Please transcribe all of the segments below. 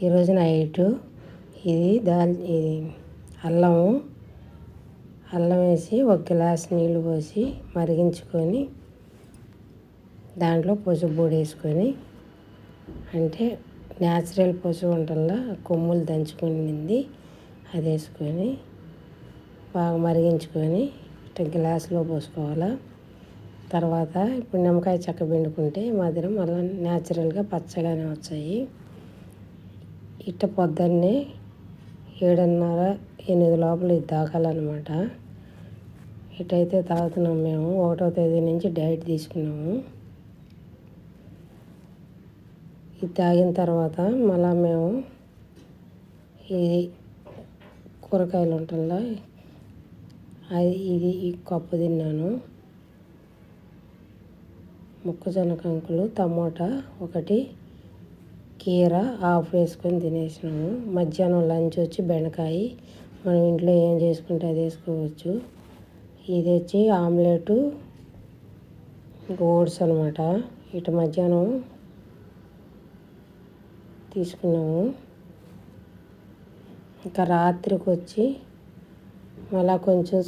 ఈరోజు నైటు ఇది అల్లం వేసి ఒక గ్లాస్ నీళ్ళు పోసి మరిగించుకొని దాంట్లో పసుపు పొడి వేసుకొని, అంటే న్యాచురల్ పసుపు ఉంటుందా కొమ్ములు దంచుకునింది అది వేసుకొని బాగా మరిగించుకొని గ్లాసులో పోసుకోవాలా. తర్వాత ఇప్పుడు నిమ్మకాయ చెక్క పిండుకుంటే మధురం మళ్ళీ న్యాచురల్గా పచ్చగానే వచ్చాయి. ఇట్ట పొద్దున్నే 7:30, 8 లోపల ఇది తాగాలన్నమాట. ఇటైతే తాగుతున్నాం మేము. 1వ తేదీ నుంచి డైట్ తీసుకున్నాము. ఇది తాగిన తర్వాత మళ్ళీ మేము ఇది కూరగాయలు ఉంటుందా ఈ కప్పు తిన్నాను. మొక్కజొన్న కంకులు, టమోటా ఒకటి, కీర హాఫ్ వేసుకొని తినేసినాము. మధ్యాహ్నం లంచ్ వచ్చి బెండకాయ. మనం ఇంట్లో ఏం చేసుకుంటే అది వేసుకోవచ్చు. ఇది వచ్చి ఆమ్లెట్, ఓట్స్ అనమాట. ఇటు మధ్యాహ్నం తీసుకున్నాము. ఇంకా రాత్రికి వచ్చి మళ్ళీ కొంచెం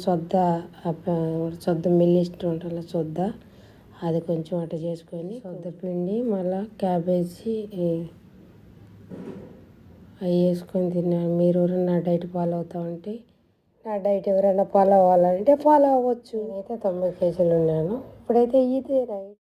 సొద్ద మిల్లిస్ట్ ఉంటుంది సొద్ద, అది కొంచెం అట్ట చేసుకొని సొద్ద పిండి మళ్ళీ క్యాబేజీ అవి వేసుకొని తిన్నాను. మీరు ఎవరైనా నా డైట్ ఫాలో అవుతా ఉంటే, నా డైట్ ఎవరైనా ఫాలో అవ్వాలంటే ఫాలో అవ్వచ్చు. నేనైతే 90 కేజీలు ఉన్నాను. ఇప్పుడైతే ఇదే డైట్.